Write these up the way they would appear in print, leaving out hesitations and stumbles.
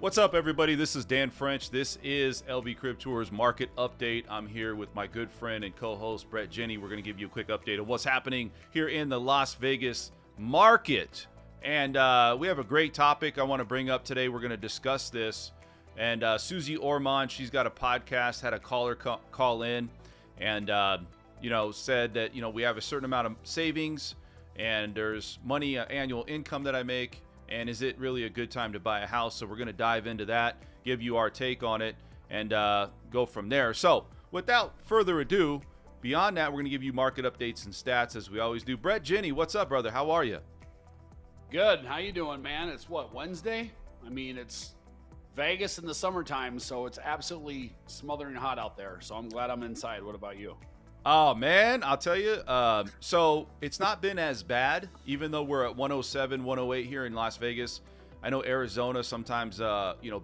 What's up, everybody? This is Dan French. This is LB Crib Tours Market Update. I'm here with my good friend and co-host, Brett Jenny. We're going to give you a quick update of what's happening here in the Las Vegas market. And we have a great topic I want to bring up today. We're going to discuss this. And Suze Orman, she's got a podcast, had a caller call in and, said that, we have a certain amount of savings and there's money, annual income that I make. And is it really a good time to buy a house? So we're going to dive into that, give you our take on it, and go from there. So without further ado, beyond that, we're going to give you market updates and stats as we always do. Brett Jenny, what's up, brother? How are you? Good. How you doing, man? It's what, Wednesday? I mean, it's Vegas in the summertime, so it's absolutely smothering hot out there. So I'm glad I'm inside. What about you? Oh, man, I'll tell you. So it's not been as bad, even though we're at 107, 108 here in Las Vegas. I know Arizona sometimes,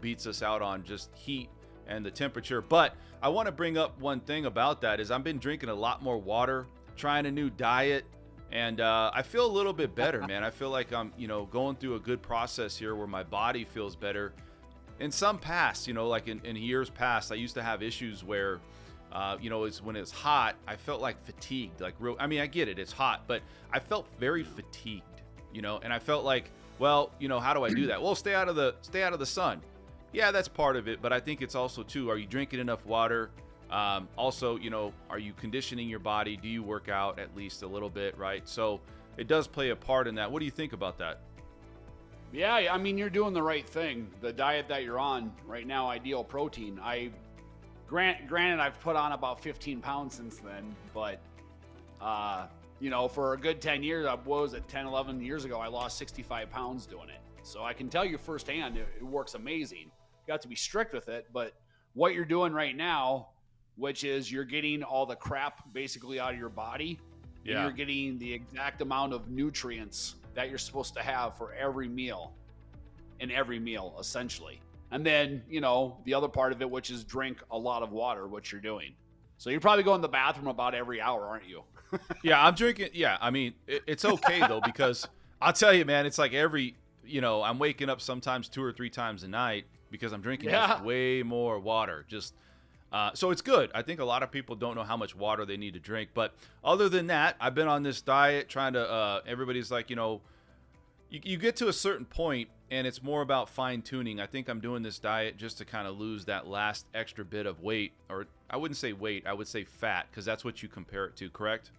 beats us out on just heat and the temperature. But I want to bring up one thing about that is I've been drinking a lot more water, trying a new diet, and I feel a little bit better, man. I feel like I'm, going through a good process here where my body feels better. In some past, like in years past, I used to have issues where it's when it's hot, I felt like fatigued, I get it, it's hot, but I felt very fatigued, and I felt like, well, how do I do that? Well, stay out of the sun. Yeah, that's part of it, but I think it's also too, are you drinking enough water? Also, are you conditioning your body? Do you work out at least a little bit, right? So it does play a part in that. What do you think about that? Yeah, I mean, you're doing the right thing. The diet that you're on right now, Ideal Protein, Granted, I've put on about 15 pounds since then, but, for a good 10 years, 10, 11 years ago, I lost 65 pounds doing it. So I can tell you firsthand, it works amazing. You have to be strict with it, but what you're doing right now, which is you're getting all the crap basically out of your body, and you're getting the exact amount of nutrients that you're supposed to have for every meal, essentially. And then, the other part of it, which is drink a lot of water, which you're doing. So you're probably going to the bathroom about every hour, aren't you? Yeah, I'm drinking. Yeah, I mean, it's okay, though, because I'll tell you, man, it's like I'm waking up sometimes 2 or 3 times a night because I'm drinking just way more water. So it's good. I think a lot of people don't know how much water they need to drink. But other than that, I've been on this diet trying to, everybody's like, you get to a certain point and it's more about fine tuning. I think I'm doing this diet just to kind of lose that last extra bit of weight, or I wouldn't say weight, I would say fat, because that's what you compare it to, correct?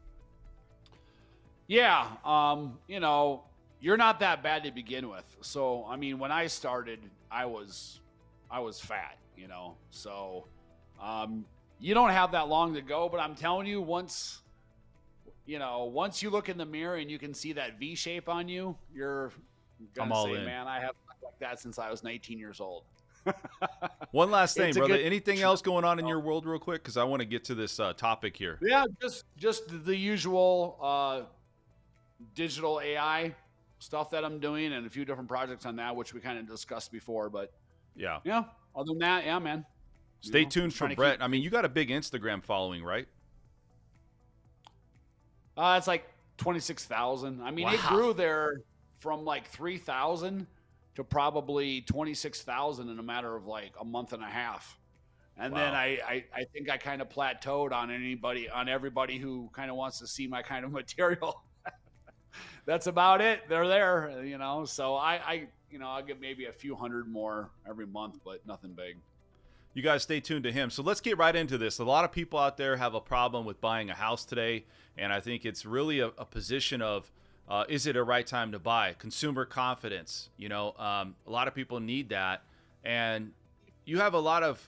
Yeah. You're not that bad to begin with. So, I mean, when I started, I was fat, so, you don't have that long to go, but I'm telling you, once you look in the mirror and you can see that V shape on you, you're gonna say, man, I haven't looked like that since I was 19 years old. One last thing, brother. Anything else going on in your world real quick? Because I want to get to this topic here. Yeah, just the usual digital AI stuff that I'm doing and a few different projects on that, which we kind of discussed before. But yeah, other than that, yeah, man. Stay tuned for Brett. I mean, you got a big Instagram following, right? It's like 26,000. I mean, It grew there from like 3,000 to probably 26,000 in a matter of like a month and a half. And then I think I kind of plateaued on everybody who kind of wants to see my kind of material. That's about it. They're there, so I'll get maybe a few hundred more every month, but nothing big. You guys stay tuned to him. So let's get right into this. A lot of people out there have a problem with buying a house today, and I think it's really a position of, is it a right time to buy? Consumer confidence. A lot of people need that, and you have a lot of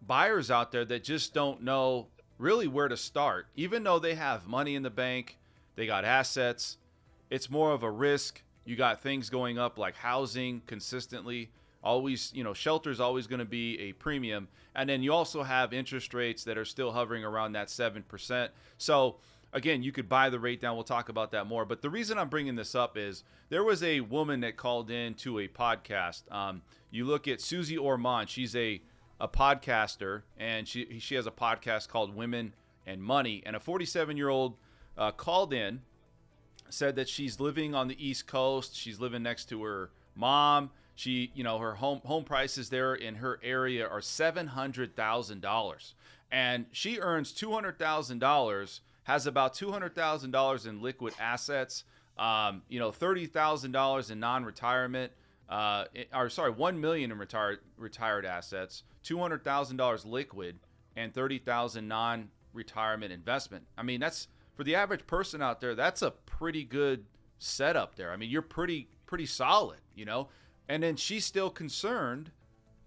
buyers out there that just don't know really where to start. Even though they have money in the bank, they got assets, it's more of a risk. You got things going up like housing consistently. Always, shelter is always going to be a premium. And then you also have interest rates that are still hovering around that 7%. So again, you could buy the rate down. We'll talk about that more. But the reason I'm bringing this up is there was a woman that called in to a podcast. You look at Suze Orman. She's a podcaster, and she has a podcast called Women and Money. And a 47-year-old called in, said that she's living on the East Coast. She's living next to her mom. She, her home prices there in her area are $700,000, and she earns $200,000, has about $200,000 in liquid assets, $30,000 in non-retirement, $1 million in retired assets, $200,000 liquid, and $30,000 non-retirement investment. I mean, that's for the average person out there. That's a pretty good setup there. I mean, you're pretty solid, And then she's still concerned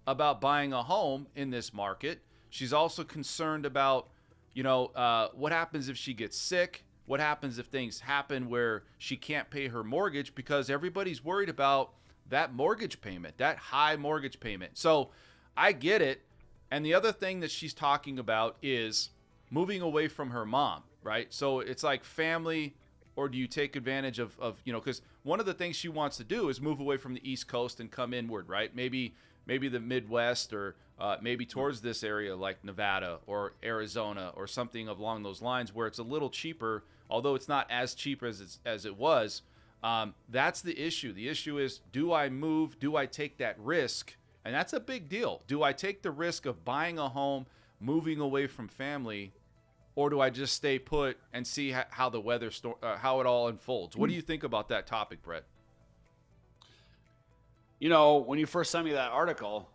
about buying a home in this market. She's also concerned about, what happens if she gets sick? What happens if things happen where she can't pay her mortgage, because everybody's worried about that mortgage payment, that high mortgage payment. So I get it. And the other thing that she's talking about is moving away from her mom, right? So it's like family, or do you take advantage of because one of the things she wants to do is move away from the East Coast and come inward, right? Maybe the Midwest, or maybe towards this area like Nevada or Arizona or something along those lines, where it's a little cheaper, although it's not as cheap as it was. That's the issue. The issue is, do I move? Do I take that risk? And that's a big deal. Do I take the risk of buying a home, moving away from family, or do I just stay put and see how the how it all unfolds? What do you think about that topic, Brett? When you first sent me that article,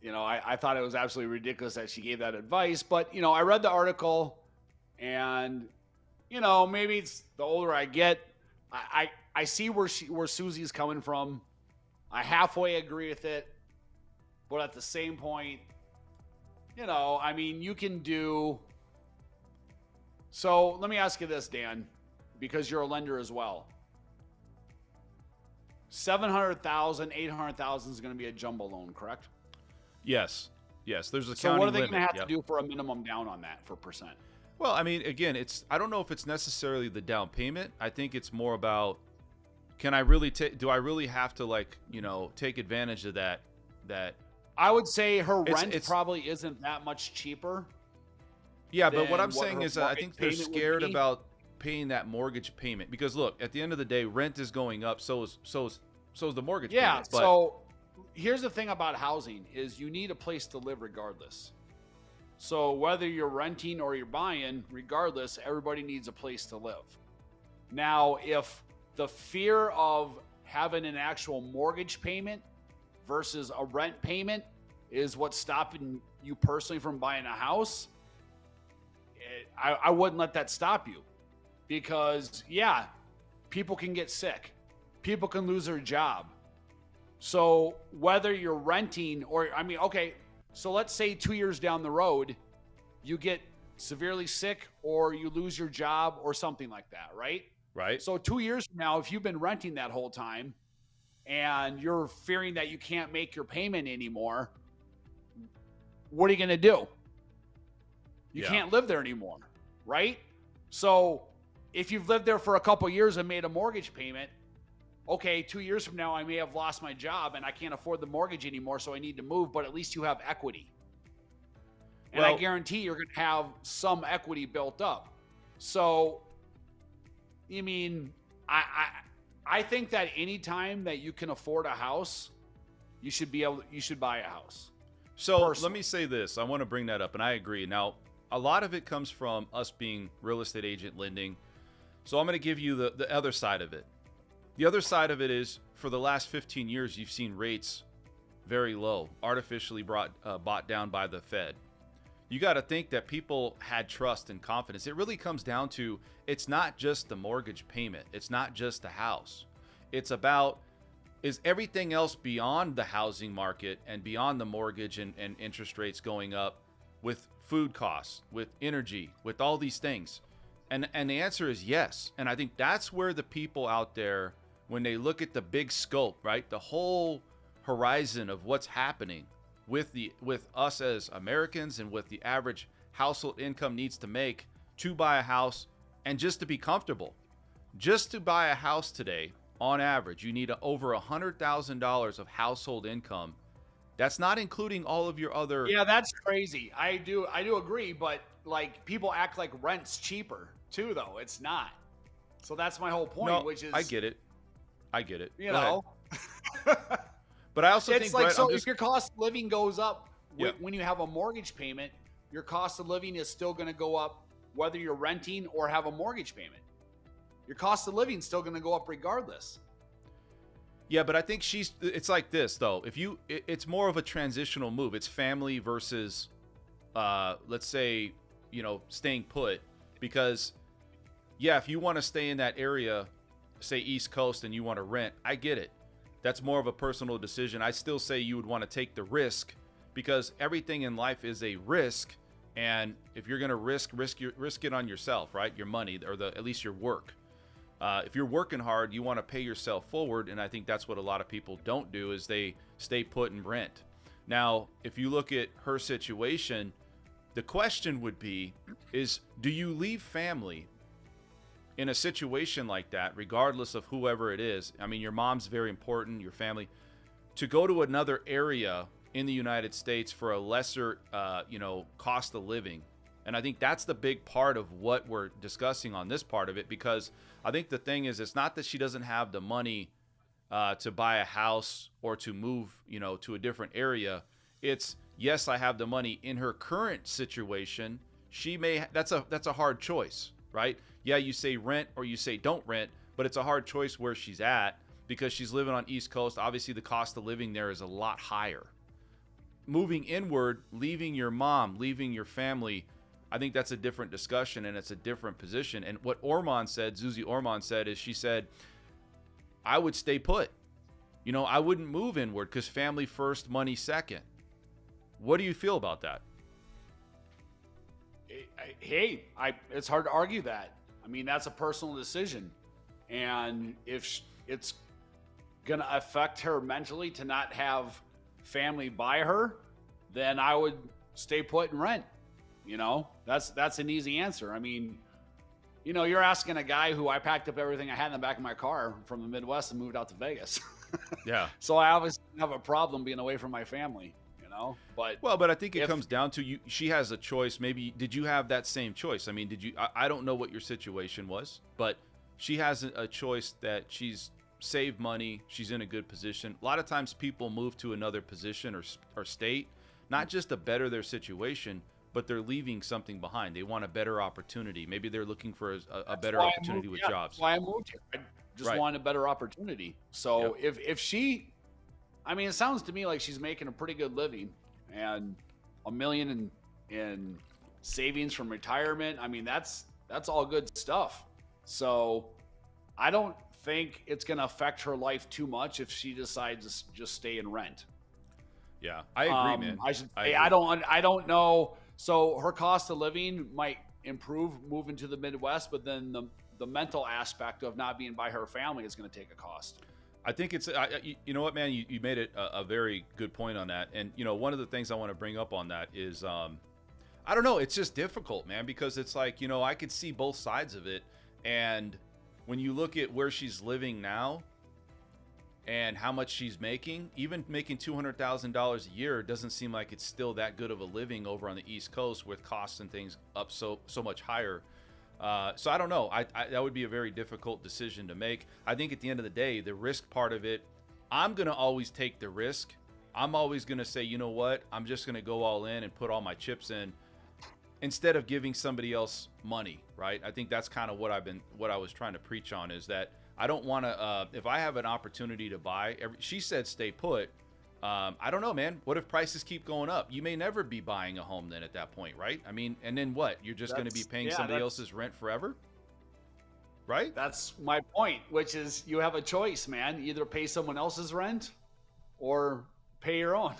I thought it was absolutely ridiculous that she gave that advice. But, I read the article, and, maybe it's the older I get, I see where Susie's coming from. I halfway agree with it. But at the same point, you can do. So let me ask you this, Dan, because you're a lender as well. 700,000, 800,000 is going to be a jumbo loan, correct? Yes. There's a so county what are they limit. going to have to do for a minimum down on that for percent? Well, I mean, again, I don't know if it's necessarily the down payment. I think it's more about, do I really have to take advantage of that? I would say her rent probably isn't that much cheaper. Yeah, but what I'm saying is, I think they're scared about paying that mortgage payment, because look, at the end of the day, rent is going up, so is the mortgage payment. Yeah. So here's the thing about housing is you need a place to live regardless. So whether you're renting or you're buying, regardless, everybody needs a place to live. Now, if the fear of having an actual mortgage payment versus a rent payment is what's stopping you personally from buying a house, I wouldn't let that stop you. Because, yeah, people can get sick. People can lose their job. So whether you're renting or, okay, so let's say 2 years down the road, you get severely sick or you lose your job or something like that, right? Right. So 2 years from now, if you've been renting that whole time and you're fearing that you can't make your payment anymore, what are you going to do? You can't live there anymore, right? So if you've lived there for a couple years and made a mortgage payment, okay, 2 years from now, I may have lost my job and I can't afford the mortgage anymore, so I need to move, but at least you have equity. And I guarantee you're going to have some equity built up. So, I think that any time that you can afford a house, you should buy a house. So personally. Let me say this. I want to bring that up, and I agree. Now, a lot of it comes from us being real estate agent lending. So I'm going to give you the other side of it. The other side of it is, for the last 15 years, you've seen rates very low, artificially bought down by the Fed. You got to think that people had trust and confidence. It really comes down to, it's not just the mortgage payment. It's not just the house. It's about, is everything else beyond the housing market and beyond the mortgage and interest rates going up, with food costs, with energy, with all these things? And the answer is yes. And I think that's where the people out there, when they look at the big scope, right, the whole horizon of what's happening with us as Americans and with the average household income needs to make to buy a house and just to be comfortable. Just to buy a house today, on average, you need over $100,000 of household income. That's not including all of your other. Yeah, that's crazy. I do agree, but people act like rent's cheaper too, though. It's not. So that's my whole point, No, which is, I get it. I get it. You Go ahead. know, But I also it's think, like, Brett, so if your cost of living goes up Yeah. when you have a mortgage payment, your cost of living is still going to go up whether you're renting or have a mortgage payment. Your cost of living is still going to go up regardless. Yeah, but I think it's like this though. It's more of a transitional move. It's family versus, let's say, staying put. Because, yeah, if you want to stay in that area, say East Coast, and you want to rent, I get it. That's more of a personal decision. I still say you would want to take the risk, because everything in life is a risk. And if you're going to risk it on yourself, right? Your money, or at least your work. If you're working hard, you want to pay yourself forward, and I think that's what a lot of people don't do, is they stay put and rent. Now, if you look at her situation, the question would be, do you leave family in a situation like that, regardless of whoever it is? I mean, your mom's very important, your family, to go to another area in the United States for a lesser, cost of living. And I think that's the big part of what we're discussing on this part of it, because I think the thing is, it's not that she doesn't have the money to buy a house or to move, to a different area. It's, yes, I have the money. In her current situation, that's a hard choice, right? Yeah, you say rent or you say don't rent, but it's a hard choice where she's at, because she's living on East Coast. Obviously, the cost of living there is a lot higher. Moving inward, leaving your mom, leaving your family, I think that's a different discussion, and it's a different position. And what Suze Orman said, is she said, I would stay put. I wouldn't move inward, because family first, money second. What do you feel about that? Hey, it's hard to argue that. I mean, that's a personal decision. And if it's going to affect her mentally to not have family by her, then I would stay put and rent. That's an easy answer. I mean, you're asking a guy who I packed up everything I had in the back of my car from the Midwest and moved out to Vegas. Yeah. So I obviously have a problem being away from my family, But I think it comes down to you. She has a choice. Maybe, did you have that same choice? I mean, I don't know what your situation was, but she has a choice that she's saved money. She's in a good position. A lot of times people move to another position or state, not just to better their situation, but they're leaving something behind. They want a better opportunity. Maybe they're looking for a better opportunity with jobs. That's why I moved here. I just wanted a better opportunity. So if she, I mean, it sounds to me like she's making a pretty good living, and $1 million in savings from retirement. I mean, that's all good stuff. So I don't think it's going to affect her life too much if she decides to just stay and rent. Yeah, I agree, man. I should say, I don't know. So her cost of living might improve moving to the Midwest, but then the mental aspect of not being by her family is going to take a cost. I think it's, you know what, man, you made it a very good point on that. And, one of the things I want to bring up on that is, I don't know, it's just difficult, man, because it's like, I could see both sides of it. And when you look at where she's living now and how much she's making, even making $200,000 a year, doesn't seem like it's still that good of a living over on the East Coast, with costs and things up so much higher. So I don't know. That would be a very difficult decision to make. I think at the end of the day, the risk part of it, I'm going to always take the risk. I'm always going to say, you know what? I'm just going to go all in and put all my chips in, instead of giving somebody else money, right? I think that's kind of what I was trying to preach on, is that I don't want to, if I have an opportunity to buy, she said stay put. I don't know, man. What if prices keep going up? You may never be buying a home then at that point, right? I mean, and then what? You're just going to be paying somebody else's rent forever? Right? That's my point, which is you have a choice, man. Either pay someone else's rent or pay your own.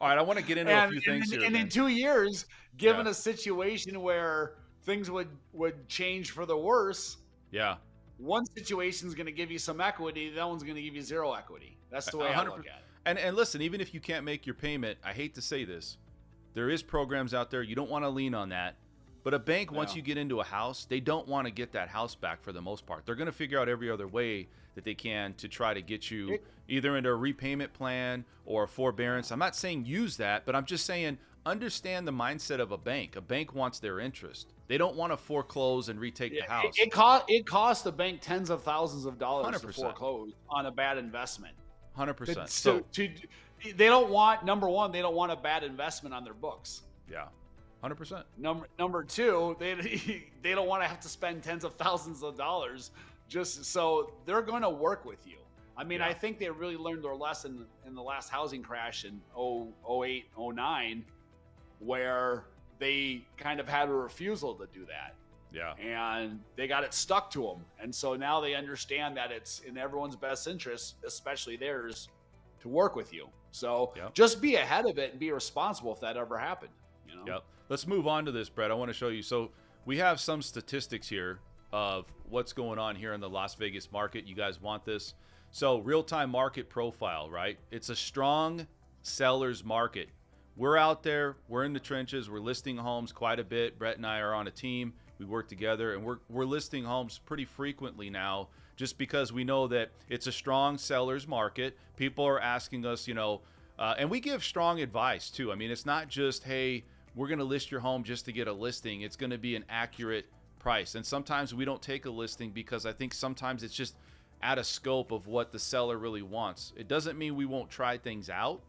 All right, I want to get into a few things here. And in 2 years, given a situation where things would change for the worse, one situation is going to give you some equity, the other one's going to give you zero equity. That's the way I look at it. And listen, even if you can't make your payment, I hate to say this, there is programs out there. You don't want to lean on that. But a bank, once you get into a house, they don't want to get that house back for the most part. They're going to figure out every other way that they can to try to get you either into a repayment plan or a forbearance. I'm not saying use that, but I'm just saying understand the mindset of a bank. A bank wants their interest. They don't want to foreclose and retake the house. It costs the bank tens of thousands of dollars 100%. to foreclose on a bad investment. 100%. So they don't want, number one, they don't want a bad investment on their books. Yeah, 100%. Number two, they don't want to have to spend tens of thousands of dollars just so they're going to work with you. I mean, I think they really learned their lesson in the last housing crash in 08, 09, where they kind of had a refusal to do that. Yeah. And they got it stuck to them. And so now they understand that it's in everyone's best interest, especially theirs, to work with you. So just be ahead of it and be responsible if that ever happened. You know? Yep. Let's move on to this, Brett. I want to show you. So we have some statistics here of what's going on here in the Las Vegas market. You guys want this? So real-time market profile, right? It's a strong seller's market. We're out there. We're in the trenches. We're listing homes quite a bit. Brett and I are on a team. We work together, and we're listing homes pretty frequently now just because we know that it's a strong seller's market. People are asking us, you know, and we give strong advice too. I mean, it's not just, hey, we're going to list your home just to get a listing. It's going to be an accurate price. And sometimes we don't take a listing because I think sometimes it's just out of scope of what the seller really wants. It doesn't mean we won't try things out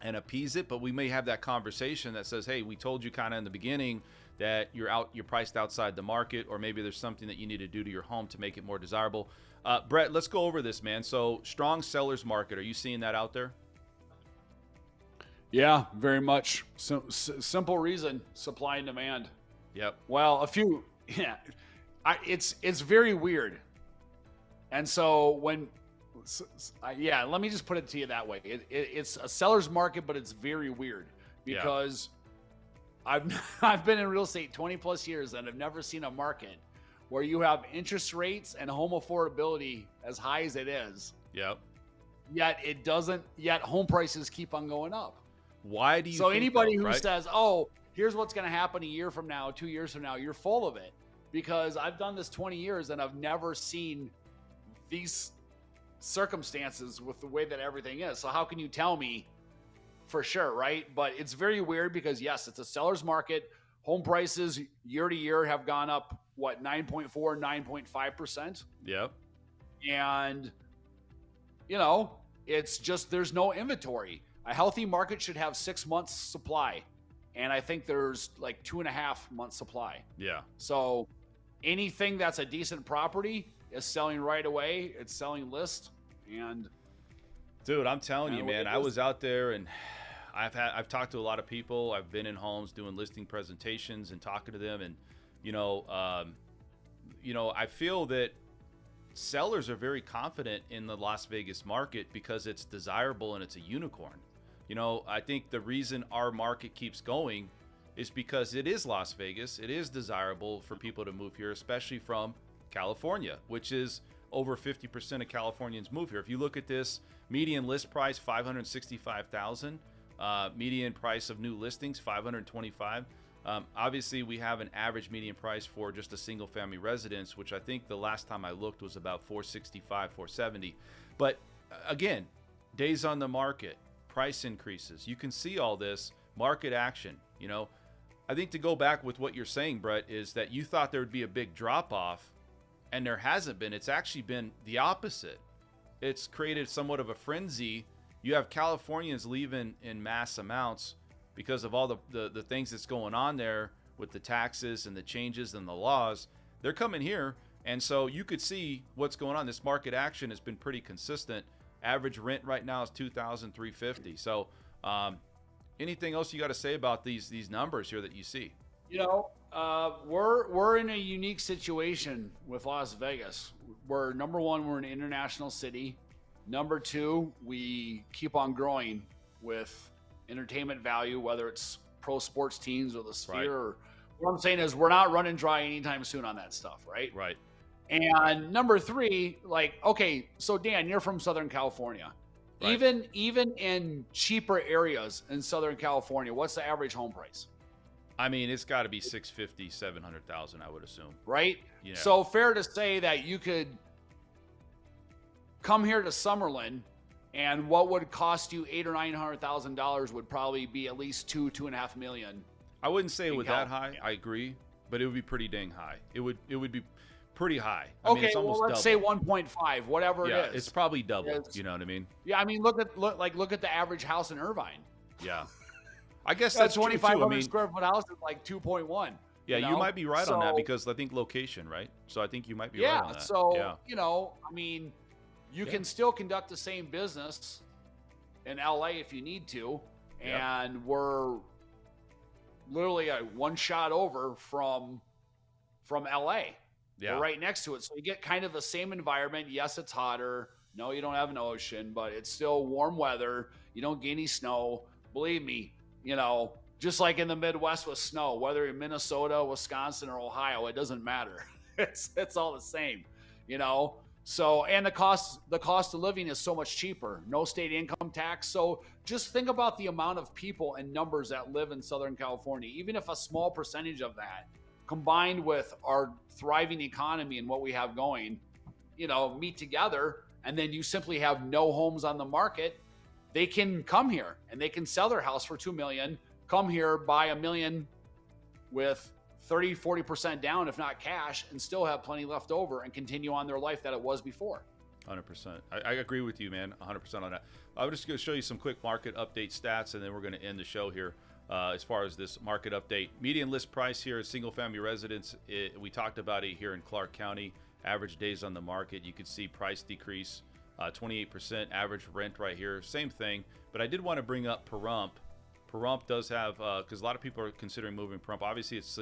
and appease it, but we may have that conversation that says, hey, we told you kind of in the beginning that you're priced outside the market, or maybe there's something that you need to do to your home to make it more desirable. Brett, let's go over this, man. So strong seller's market. Are you seeing that out there? Yeah, very much. So, simple reason, supply and demand. Yep. Well, it's very weird. And so let me just put it to you that way. It's a seller's market, but it's very weird because I've been in real estate 20 plus years and I've never seen a market where you have interest rates and home affordability as high as it is. Yep. Yet home prices keep on going up. Why do you So think anybody though, who right? says, oh, here's what's going to happen a year from now, 2 years from now, you're full of it. Because I've done this 20 years and I've never seen these circumstances with the way that everything is. So how can you tell me for sure, right? But it's very weird because yes, it's a seller's market. Home prices year to year have gone up, 9.4, 9.5%. Yep. And, it's just, there's no inventory. A healthy market should have 6 months supply. And I think there's like 2.5 months supply. Yeah. So anything that's a decent property is selling right away. It's selling list. And dude, I'm telling you, man, I was out there and I've talked to a lot of people. I've been in homes doing listing presentations and talking to them. And, I feel that sellers are very confident in the Las Vegas market because it's desirable and it's a unicorn. I think the reason our market keeps going is because it is Las Vegas. It is desirable for people to move here, especially from California, which is over 50% of Californians move here. If you look at this, median list price, $565,000. Median price of new listings, $525,000. Obviously, we have an average median price for just a single family residence, which I think the last time I looked was about $465,000, $470,000. But again, days on the market, price increases. You can see all this market action. I think to go back with what you're saying, Brett, is that you thought there would be a big drop off, and there hasn't been. It's actually been the opposite. It's created somewhat of a frenzy. You have Californians leaving in mass amounts because of all the things that's going on there with the taxes and the changes and the laws. They're coming here, and so you could see what's going on. This market action has been pretty consistent. Average rent right now is $2,350. So anything else you got to say about these numbers here that you see? We're in a unique situation with Las Vegas. We're number one, we're an international city. Number two, we keep on growing with entertainment value, whether it's pro sports teams or the Sphere. Right. Or what I'm saying is we're not running dry anytime soon on that stuff, right? Right. And number three, okay, so Dan, you're from Southern California. Right. Even in cheaper areas in Southern California, what's the average home price? I mean, it's got to be $650,000, $700,000, I would assume. Right? So fair to say that you could come here to Summerlin And what would cost you $800,000 or $900,000 would probably be at least $2.5 million. I wouldn't say it would that high. I agree, but it would be pretty dang high. It would be pretty high. I mean, it's almost let's double. say 1.5, whatever it is. Yeah, it's probably double. You know what I mean? Yeah, I mean, look at the average house in Irvine. Yeah, I guess that's 2,500 square foot house is like 2.1. Yeah, you might be right on that because I think location, right? So I think you might be right on that. So I mean, you can still conduct the same business in LA if you need to, and we're literally one shot over from LA. Yeah. We're right next to it. So you get kind of the same environment. Yes, it's hotter. No, you don't have an ocean, but it's still warm weather. You don't get any snow. Believe me, just like in the Midwest with snow, whether in Minnesota, Wisconsin, or Ohio, it doesn't matter. It's all the same, So, and the cost of living is so much cheaper. No state income tax. So just think about the amount of people and numbers that live in Southern California. Even if a small percentage of that, combined with our thriving economy and what we have going, meet together, and then you simply have no homes on the market, they can come here and they can sell their house for $2 million, come here, buy $1 million with 30-40% down, if not cash, and still have plenty left over and continue on their life that it was before. 100%. I agree with you, man. 100% on that. I'm just going to show you some quick market update stats, and then we're going to end the show here. As far as this market update, median list price here, single family residence, we talked about it here in Clark County. Average days on the market, you could see price decrease 28%. Average rent right here, same thing. But I did want to bring up Pahrump. Pahrump does have, because a lot of people are considering moving Pahrump. Obviously, it's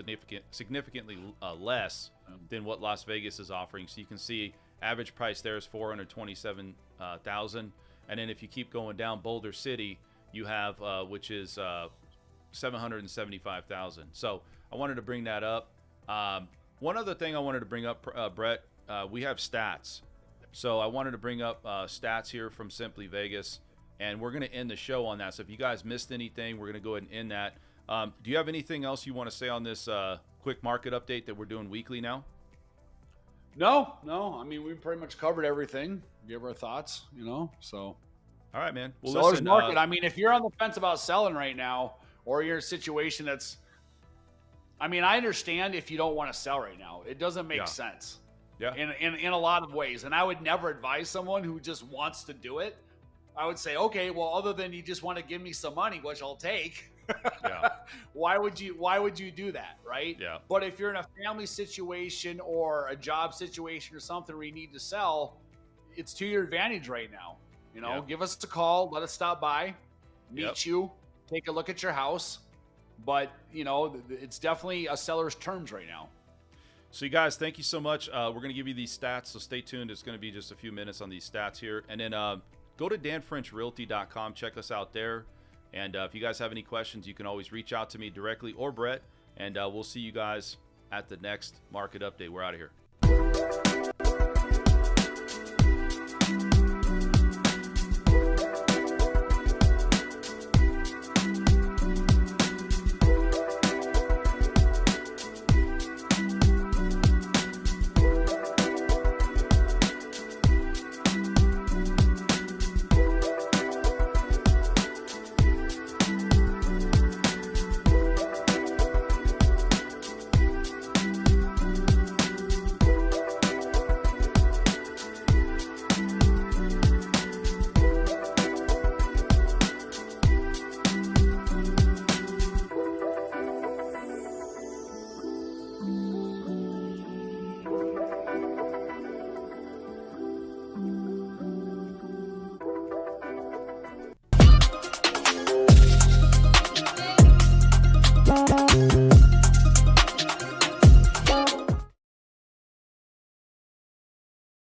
significantly less than what Las Vegas is offering. So you can see average price there is $427,000, and then if you keep going down, Boulder City, you have which is $775,000. So I wanted to bring that up. One other thing I wanted to bring up, Brett, we have stats. So I wanted to bring up stats here from Simply Vegas, and we're going to end the show on that. So if you guys missed anything, we're going to go ahead and end that. Do you have anything else you want to say on this quick market update that we're doing weekly now? No. I mean, we pretty much covered everything. Give our thoughts, so. All right, man. Well, seller's market. I mean, if you're on the fence about selling right now, or you're in a situation that's, I understand if you don't want to sell right now. It doesn't make sense. Yeah. In a lot of ways. And I would never advise someone who just wants to do it. I would say, okay, well, other than you just want to give me some money, which I'll take. Yeah. Why would you do that, right? Yeah. But if you're in a family situation or a job situation or something where you need to sell, it's to your advantage right now. Give us a call, let us stop by, meet you, take a look at your house. But, it's definitely a seller's terms right now. So you guys, thank you so much. We're going to give you these stats, so stay tuned. It's going to be just a few minutes on these stats here. And then go to danfrenchrealty.com. Check us out there. And if you guys have any questions, you can always reach out to me directly or Brett. And we'll see you guys at the next market update. We're out of here.